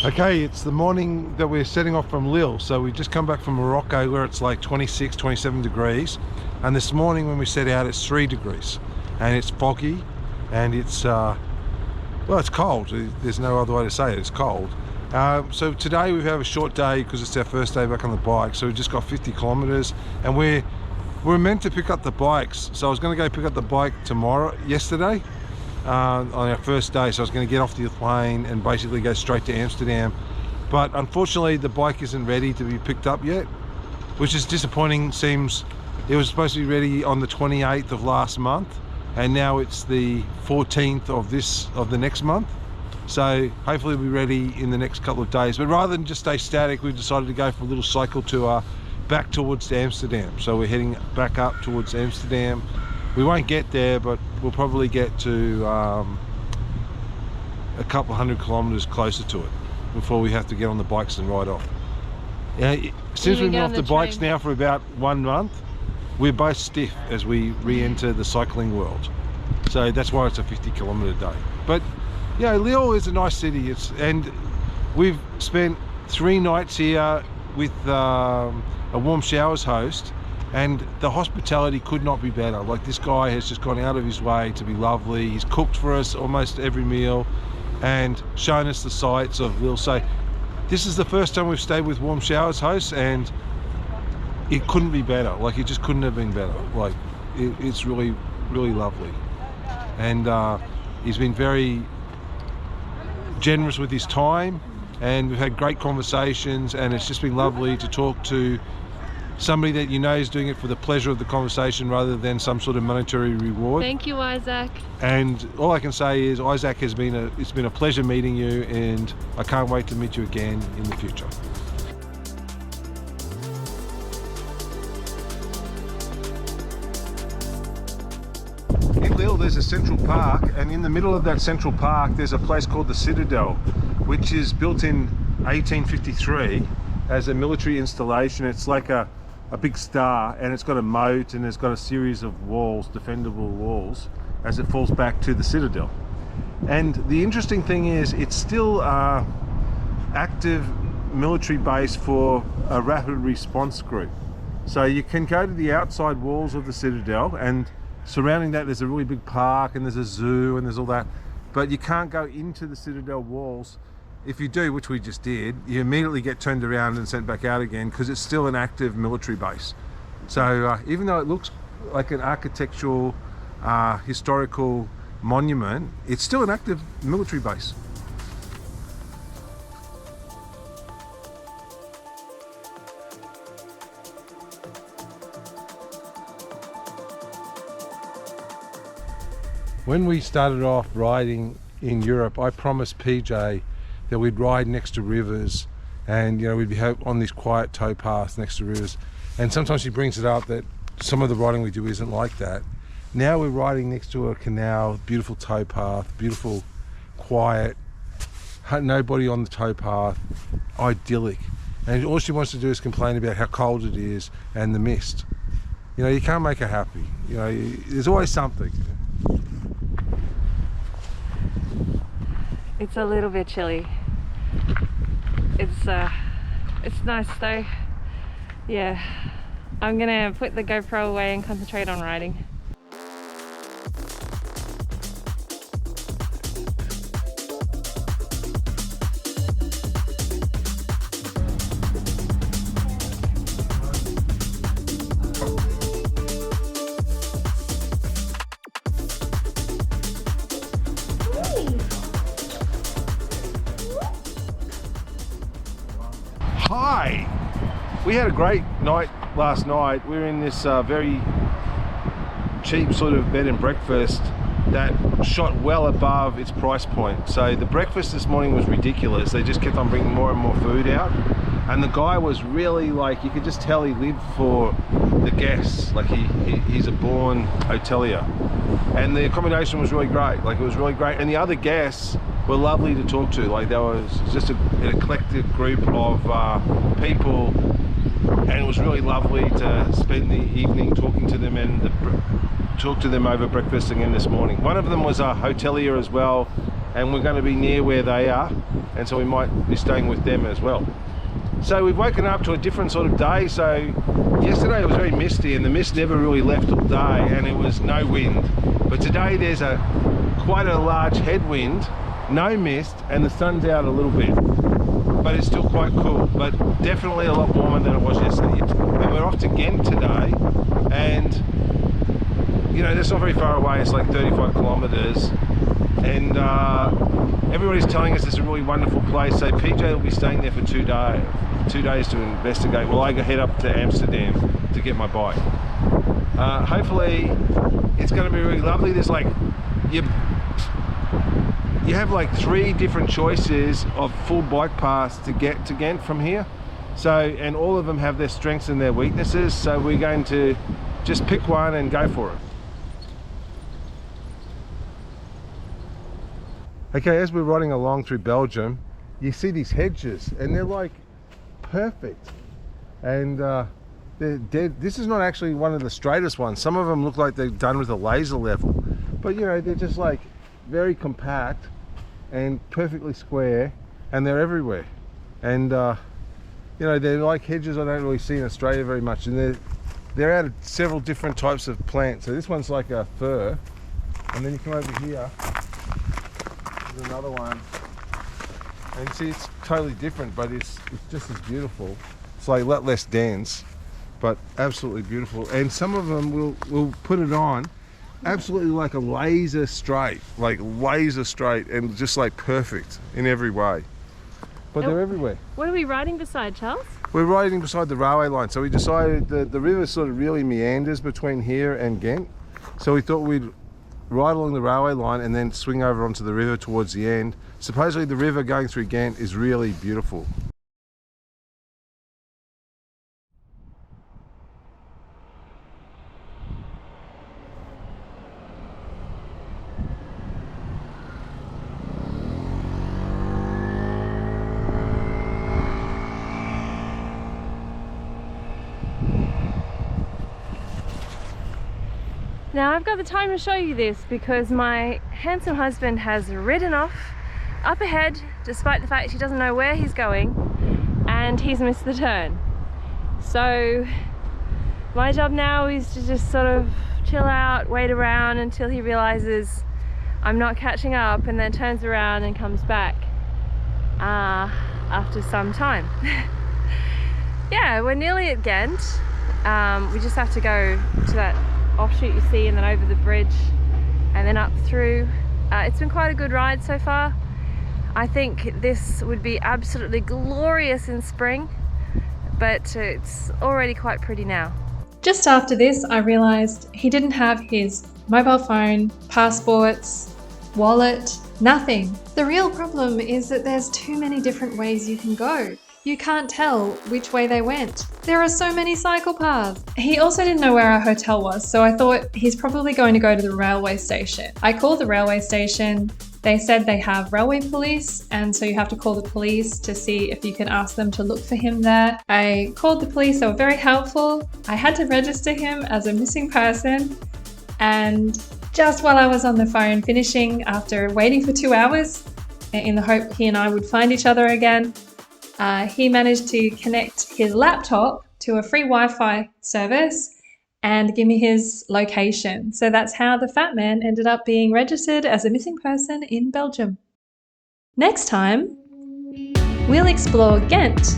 Okay, it's the morning that we're setting off from Lille. So we just come back from Morocco where it's like 26, 27 degrees. And this morning when we set out, it's 3 degrees. And it's foggy and it's, well, it's cold. There's no other way to say it, it's cold. So today we have a short day because it's our first day back on the bike. So we've just got 50 kilometers and we're meant to pick up the bikes. So I was going to go pick up the bike yesterday. On our first day, so I was going to get off the plane and basically go straight to Amsterdam, but unfortunately the bike isn't ready to be picked up yet, which is disappointing. Seems it was supposed to be ready on the 28th of last month and now it's the 14th of the next month, so hopefully it'll be ready in the next couple of days. But rather than just stay static, we've decided to go for a little cycle tour back towards Amsterdam. So we're heading back up towards Amsterdam. We won't get there, but we'll probably get to a couple 100 kilometers closer to it before we have to get on the bikes and ride off. Since we've been off the bikes now for about 1 month, we're both stiff as we re-enter the cycling world. So that's why it's a 50 kilometer day. But yeah, Lille is a nice city. And we've spent 3 nights here with a warm showers host. And the hospitality could not be better. Like, this guy has just gone out of his way to be lovely. He's cooked for us almost every meal and shown us the sights of Lille. So this is the first time we've stayed with warm showers hosts and it couldn't be better. Like, it just couldn't have been better. Like, it's really, really lovely. And he's been very generous with his time and we've had great conversations, and it's just been lovely to talk to somebody that you know is doing it for the pleasure of the conversation rather than some sort of monetary reward. Thank you, Isaac. And all I can say is, Isaac, it's been a pleasure meeting you, and I can't wait to meet you again in the future. In Lille there's a central park, and in the middle of that central park there's a place called the Citadel, which is built in 1853 as a military installation. It's like a big star, and it's got a moat, and it's got a series of walls, defendable walls, as it falls back to the Citadel. And the interesting thing is, it's still an active military base for a rapid response group. So you can go to the outside walls of the Citadel, and surrounding that there's a really big park, and there's a zoo, and there's all that, but you can't go into the Citadel walls. If you do, which we just did, you immediately get turned around and sent back out again because it's still an active military base. So even though it looks like an architectural, historical monument, it's still an active military base. When we started off riding in Europe, I promised PJ that we'd ride next to rivers, and we'd be on these quiet towpaths next to rivers. And sometimes she brings it up that some of the riding we do isn't like that. Now we're riding next to a canal, beautiful towpath, beautiful, quiet, nobody on the towpath, idyllic. And all she wants to do is complain about how cold it is and the mist. You can't make her happy. There's always something. It's a little bit chilly. It's nice though. Yeah, I'm gonna put the GoPro away and concentrate on riding. Hi! We had a great night last night. We were in this very cheap sort of bed and breakfast that shot well above its price point. So the breakfast this morning was ridiculous. They just kept on bringing more and more food out. And the guy was really, like, you could just tell he lived for the guests. Like he's a born hotelier. And the accommodation was really great. Like, it was really great. And the other guests were lovely to talk to. Like, there was just an eclectic group of people, and it was really lovely to spend the evening talking to them and talk to them over breakfast again this morning. One of them was a hotelier as well, and we're going to be near where they are, and so we might be staying with them as well. So we've woken up to a different sort of day. So yesterday it was very misty and the mist never really left all day, and it was no wind. But today there's quite a large headwind, no mist, and the sun's out a little bit. But it's still quite cool, but definitely a lot warmer than it was yesterday. And we're off to Ghent today, and you know, that's not very far away. It's like 35 kilometers, and everybody's telling us it's a really wonderful place. So PJ will be staying there for 2 days to investigate, while I go head up to Amsterdam to get my bike. Hopefully it's going to be really lovely. There's like, you have like 3 different choices of full bike paths to get to Ghent from here. So, and all of them have their strengths and their weaknesses. So we're going to just pick one and go for it. Okay, as we're riding along through Belgium, you see these hedges and they're like perfect. And they're dead. This is not actually one of the straightest ones. Some of them look like they're done with a laser level. But you know, they're just like very compact and perfectly square, and they're everywhere. And you know, they're like hedges I don't really see in Australia very much, and they're out of several different types of plants. So this one's like a fir, and then you come over here, there's another one, and see it's totally different, but it's just as beautiful. It's like a lot less dense, but absolutely beautiful. And some of them will put it on absolutely like a laser straight, and just like perfect in every way. But they're everywhere. What are we riding beside, Charles? We're riding beside the railway line. So we decided the river sort of really meanders between here and Ghent. So we thought we'd ride along the railway line and then swing over onto the river towards the end. Supposedly the river going through Ghent is really beautiful. Now I've got the time to show you this because my handsome husband has ridden off up ahead despite the fact he doesn't know where he's going, and he's missed the turn. So my job now is to just sort of chill out, wait around until he realizes I'm not catching up, and then turns around and comes back after some time. Yeah, we're nearly at Ghent. We just have to go to that offshoot you see, and then over the bridge and then up through. It's been quite a good ride so far. I think this would be absolutely glorious in spring, but it's already quite pretty now. Just after this, I realised he didn't have his mobile phone, passports, wallet, nothing. The real problem is that there's too many different ways you can go. You can't tell which way they went. There are so many cycle paths. He also didn't know where our hotel was, so I thought he's probably going to go to the railway station. I called the railway station. They said they have railway police, and so you have to call the police to see if you can ask them to look for him there. I called the police, they were very helpful. I had to register him as a missing person, and just while I was on the phone finishing after waiting for 2 hours in the hope he and I would find each other again, he managed to connect his laptop to a free Wi-Fi service and give me his location. So that's how the fat man ended up being registered as a missing person in Belgium. Next time, we'll explore Ghent